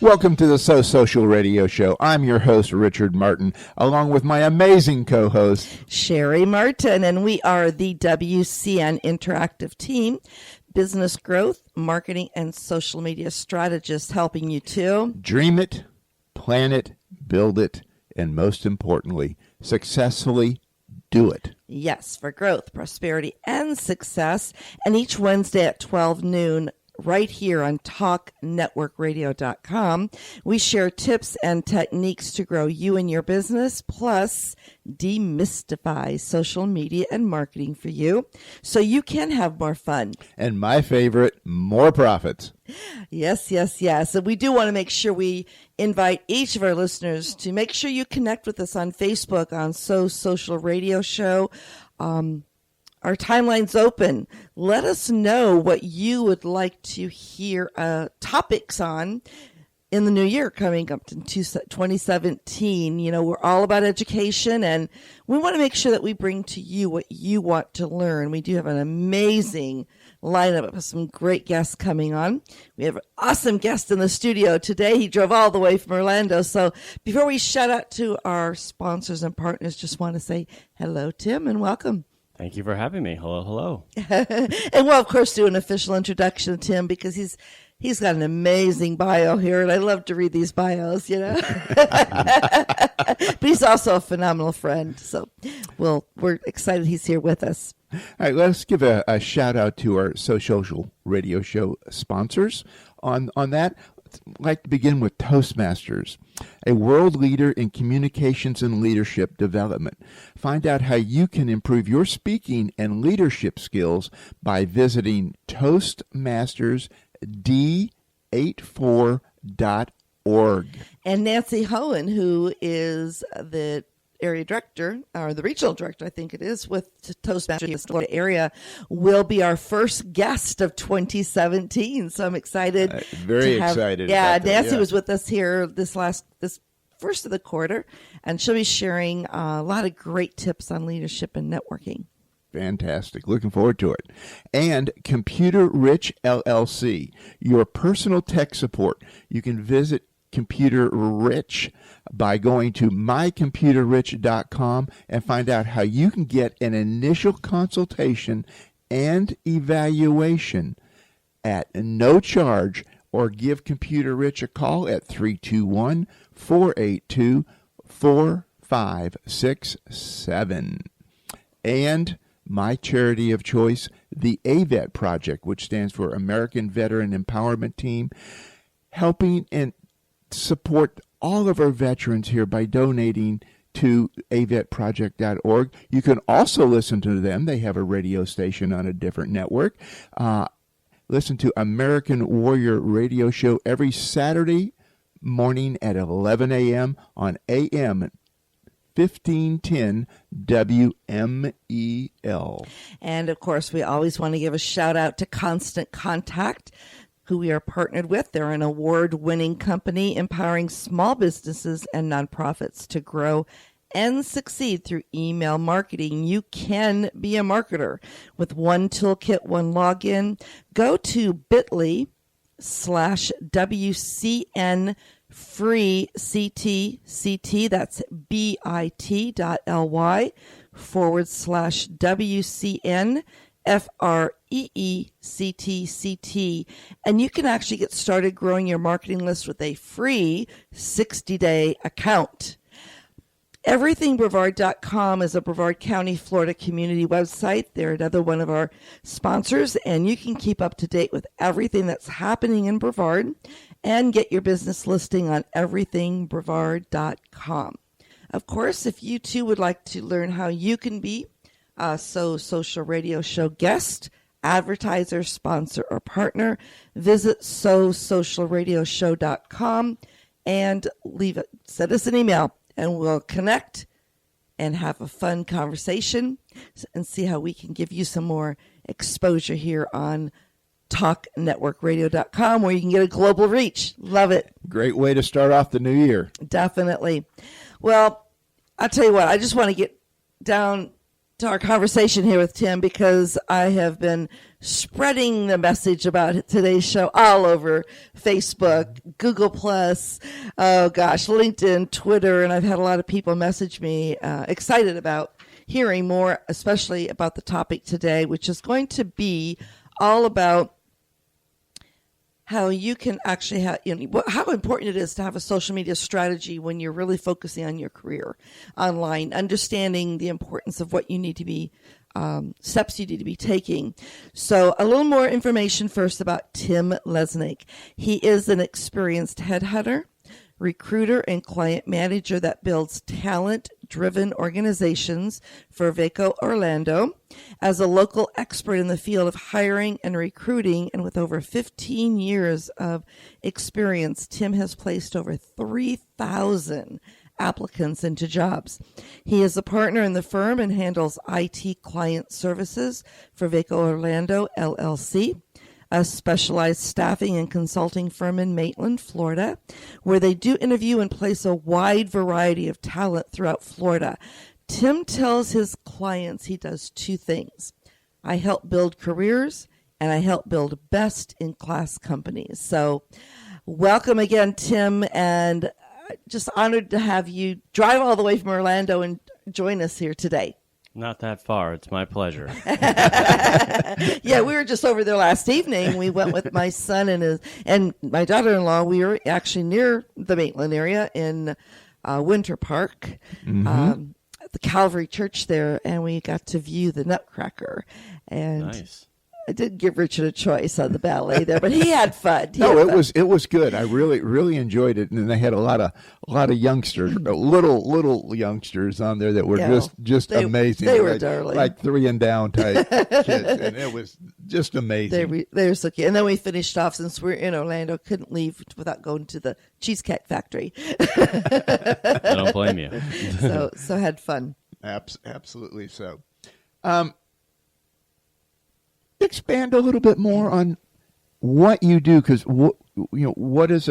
Welcome to the So Social Radio Show. I'm your host, Richard Martin, along with my amazing co-host, Cheri-Martin, and we are the WCN Interactive Team, business growth, marketing, and social media strategists, helping you to dream it, plan it, build it, and most importantly, successfully do it. Yes, for growth, prosperity, and success. And each Wednesday at 12 noon, right here on TalkNetworkRadio.com, we share tips and techniques to grow you and your business, plus demystify social media and marketing for you so you can have more fun. And my favorite, more profits. Yes. And we do want to make sure we invite each of our listeners to make sure you connect with us on Facebook on So Social Radio Show. Our timeline's open. Let us know what you would like to hear topics on in the new year coming up in 2017. You know, we're all about education, and we want to make sure that we bring to you what you want to learn. We do have an amazing lineup of some great guests coming on. We have an awesome guest in the studio today. He drove all the way from Orlando. So before we shout out to our sponsors and partners, just want to say hello, Tim, and welcome. Thank you for having me. Hello. And we'll, of course, do an official introduction to Tim because he's got an amazing bio here, and I love to read these bios, you know. But he's also a phenomenal friend, so we're excited he's here with us. All right, let's give a shout out to our So Social Radio Show sponsors on that. I'd like to begin with Toastmasters, a world leader in communications and leadership development. Find out how you can improve your speaking and leadership skills by visiting toastmastersd84.org. And Nancy Hohen, who is the area director, or the regional director, I think it is, with Toastmasters in the Florida area, will be our first guest of 2017. So I'm excited. Very excited. Yeah, about that, Nancy was with us here this first of the quarter, and she'll be sharing a lot of great tips on leadership and networking. Fantastic. Looking forward to it. And Computer Rich LLC, your personal tech support. You can visit Computer Rich by going to mycomputerrich.com and find out how you can get an initial consultation and evaluation at no charge, or give Computer Rich a call at 321-482-4567. And my charity of choice, the AVET Project, which stands for American Veteran Empowerment Team, helping and support all of our veterans here by donating to avetproject.org. You can also listen to them. They have a radio station on a different network. Listen to American Warrior Radio Show every Saturday morning at 11 a.m. on AM 1510 WMEL. And, of course, we always want to give a shout-out to Constant Contact, who we are partnered with. They're an award-winning company empowering small businesses and nonprofits to grow and succeed through email marketing. You can be a marketer with one toolkit, one login. Go to bit.ly/WCN free CT. That's bit.ly/WCN FREECTCT, and you can actually get started growing your marketing list with a free 60-day account. EverythingBrevard.com is a Brevard County, Florida community website. They're another one of our sponsors, and you can keep up to date with everything that's happening in Brevard and get your business listing on EverythingBrevard.com. Of course, if you too would like to learn how you can be a So Social Radio Show guest, advertiser, sponsor, or partner, visit SoSocialRadioShow.com and send us an email, and we'll connect and have a fun conversation and see how we can give you some more exposure here on TalkNetworkRadio.com, where you can get a global reach. Love it. Great way to start off the new year. Definitely. Well, I'll tell you what, I just want to get down to our conversation here with Tim because I have been spreading the message about today's show all over Facebook, Google Plus, LinkedIn, Twitter, and I've had a lot of people message me excited about hearing more, especially about the topic today, which is going to be all about how you can actually have, how important it is to have a social media strategy when you're really focusing on your career online, understanding the importance of what you need to be, steps you need to be taking. So a little more information first about Tim Lesnick. He is an experienced headhunter, recruiter, and client manager that builds talent-driven organizations for Vaco Orlando. As a local expert in the field of hiring and recruiting, and with over 15 years of experience, Tim has placed over 3,000 applicants into jobs. He is a partner in the firm and handles IT client services for Vaco Orlando, LLC, a specialized staffing and consulting firm in Maitland, Florida, where they do interview and place a wide variety of talent throughout Florida. Tim tells his clients he does two things. I help build careers, and I help build best-in-class companies. So welcome again, Tim, and just honored to have you drive all the way from Orlando and join us here today. Not that far. It's my pleasure. Yeah, we were just over there last evening. We went with my son and my daughter-in-law. We were actually near the Maitland area in Winter Park, at the Calvary Church there, and we got to view the Nutcracker. And Nice. I did give Richard a choice on the ballet there, but he had fun. It was good. I really enjoyed it, and they had a lot of youngsters, little youngsters on there that were just amazing. They were darling, like 3 and down type kids, and it was just amazing. They were so cute. And then we finished off, since we're in Orlando, couldn't leave without going to the Cheesecake Factory. I don't blame you. so had fun. Absolutely so. Expand a little bit more on what you do, because what is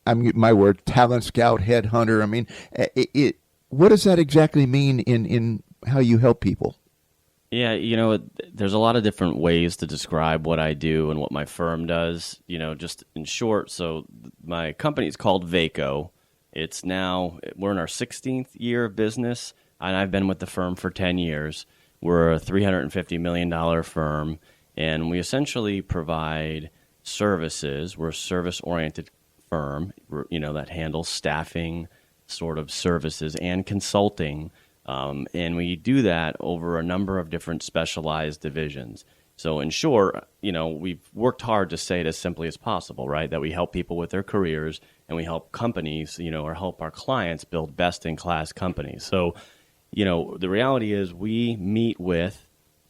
my word, talent scout, headhunter? I mean, what does that exactly mean in how you help people? Yeah, there's a lot of different ways to describe what I do and what my firm does. Just in short, so my company is called Vaco. We're in our 16th year of business, and I've been with the firm for 10 years. We're a $350 million firm, and we essentially provide services. We're a service-oriented firm, that handles staffing sort of services and consulting, and we do that over a number of different specialized divisions. So in short, we've worked hard to say it as simply as possible, right, that we help people with their careers, and we help companies, or help our clients build best-in-class companies. So the reality is we meet with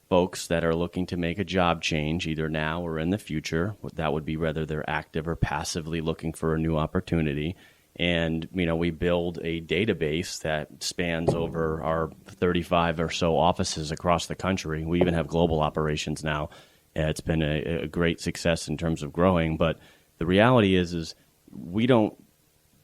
folks that are looking to make a job change either now or in the future. That would be whether they're active or passively looking for a new opportunity. And, we build a database that spans over our 35 or so offices across the country. We even have global operations now. It's been a great success in terms of growing. But the reality is we don't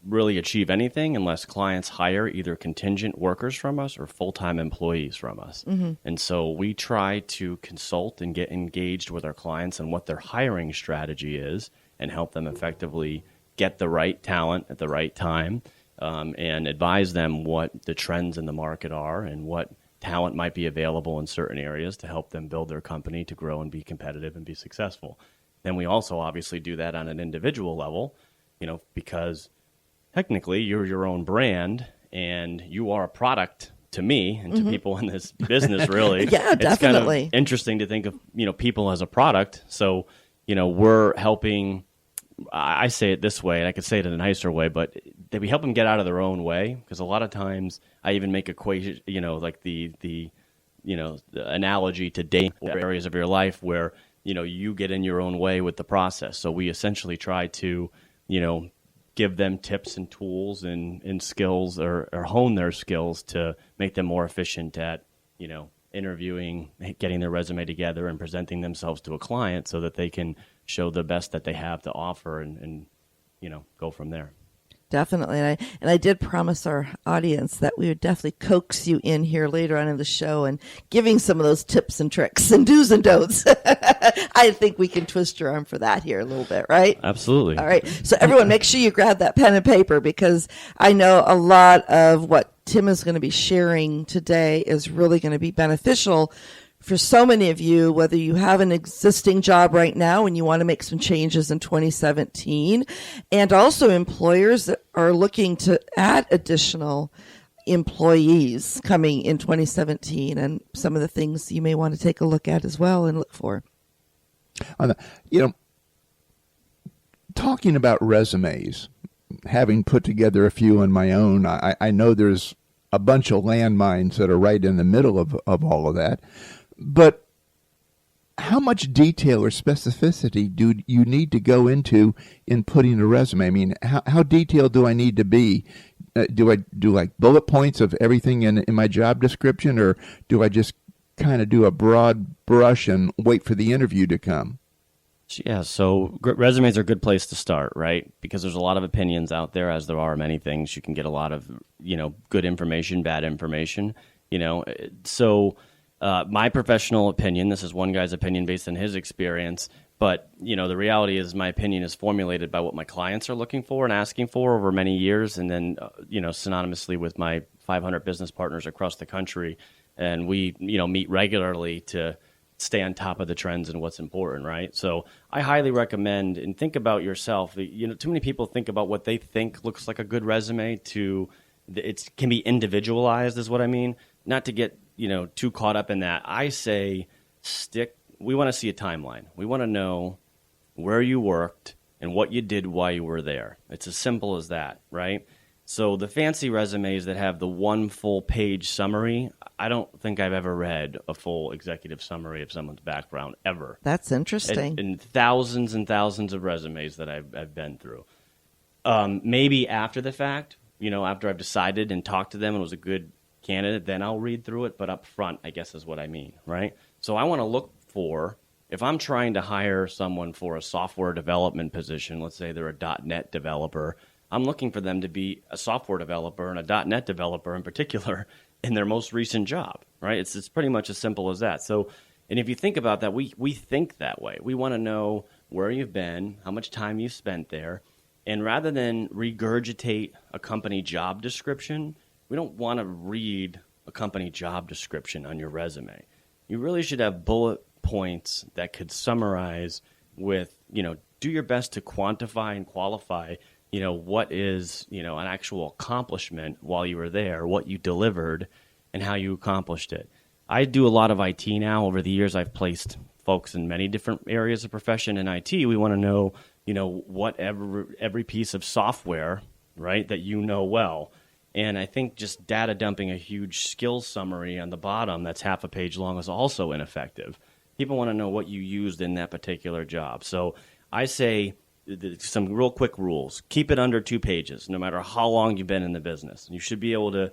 really achieve anything unless clients hire either contingent workers from us or full-time employees from us. Mm-hmm. And so we try to consult and get engaged with our clients on what their hiring strategy is and help them effectively get the right talent at the right time, and advise them what the trends in the market are and what talent might be available in certain areas to help them build their company to grow and be competitive and be successful. Then we also obviously do that on an individual level, because technically, you're your own brand, and you are a product to me and to people in this business, really. Yeah, definitely. It's kind of interesting to think of, people as a product. So, we're helping, I say it this way, and I could say it in a nicer way, but that we help them get out of their own way, because a lot of times I even make equation, like the analogy to dating areas of your life where, you get in your own way with the process. So we essentially try to, give them tips and tools and skills or hone their skills to make them more efficient at, interviewing, getting their resume together and presenting themselves to a client so that they can show the best that they have to offer and go from there. Definitely. And I did promise our audience that we would definitely coax you in here later on in the show and giving some of those tips and tricks and do's and don'ts. I think we can twist your arm for that here a little bit, right? Absolutely. All right. So everyone, make sure you grab that pen and paper, because I know a lot of what Tim is going to be sharing today is really going to be beneficial for so many of you, whether you have an existing job right now and you want to make some changes in 2017, and also employers that are looking to add additional employees coming in 2017, and some of the things you may want to take a look at as well and look for. Talking about resumes, having put together a few on my own, I know there's a bunch of landmines that are right in the middle of all of that. But how much detail or specificity do you need to go into in putting a resume? I mean, how detailed do I need to be? Do I do like bullet points of everything in my job description, or do I just kind of do a broad brush and wait for the interview to come? Yeah, so resumes are a good place to start, right? Because there's a lot of opinions out there, as there are many things. You can get a lot of, good information, bad information, So my professional opinion, this is one guy's opinion based on his experience, but, the reality is my opinion is formulated by what my clients are looking for and asking for over many years, and then, synonymously with my 500 business partners across the country, and we, meet regularly to stay on top of the trends and what's important, right? So I highly recommend, and think about yourself. Too many people think about what they think looks like a good resume it can be individualized, is what I mean. Not to get, too caught up in that. I say we want to see a timeline. We want to know where you worked and what you did while you were there. It's as simple as that, right? So the fancy resumes that have the one full page summary, I don't think I've ever read a full executive summary of someone's background ever. That's interesting. And thousands and thousands of resumes that I've been through. Maybe after the fact, after I've decided and talked to them and was a good candidate, then I'll read through it. But up front, I guess is what I mean, right? So I want to look for, if I'm trying to hire someone for a software development position, let's say they're a .NET developer, I'm looking for them to be a software developer and a .NET developer in particular in their most recent job, right? It's pretty much as simple as that. So, and if you think about that, we think that way. We want to know where you've been, how much time you've spent there, and rather than regurgitate a company job description, we don't want to read a company job description on your resume. You really should have bullet points that could summarize with, do your best to quantify and qualify what is, an actual accomplishment while you were there, what you delivered, and how you accomplished it. I do a lot of IT now. Over the years, I've placed folks in many different areas of profession in IT. We want to know, what every piece of software, right, that well. And I think just data dumping a huge skills summary on the bottom that's half a page long is also ineffective. People want to know what you used in that particular job. So I say, some real quick rules. Keep it under 2 pages, no matter how long you've been in the business. You should be able to,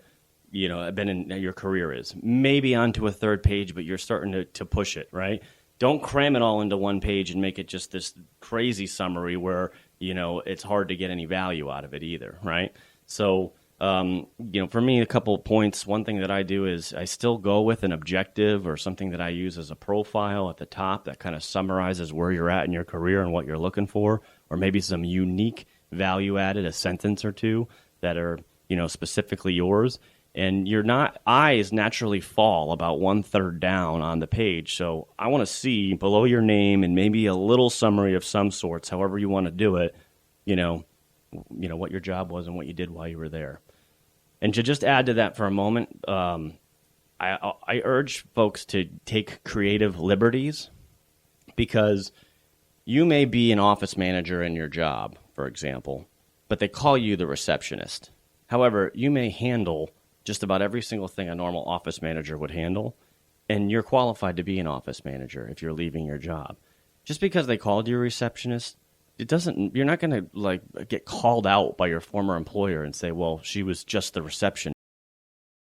been in your career is. Maybe onto a 3rd page, but you're starting to push it, right? Don't cram it all into 1 page and make it just this crazy summary where, it's hard to get any value out of it either, right? So, for me, a couple of points. One thing that I do is I still go with an objective or something that I use as a profile at the top that kind of summarizes where you're at in your career and what you're looking for, or maybe some unique value added, a sentence or two that are, specifically yours. And eyes naturally fall about 1/3 down on the page. So I want to see below your name and maybe a little summary of some sorts, however you want to do it, what your job was and what you did while you were there. And to just add to that for a moment, I urge folks to take creative liberties, because you may be an office manager in your job, for example, but they call you the receptionist. However, you may handle just about every single thing a normal office manager would handle, and you're qualified to be an office manager if you're leaving your job. Just because they called you a receptionist, you're not going to get called out by your former employer and say, well, she was just the receptionist.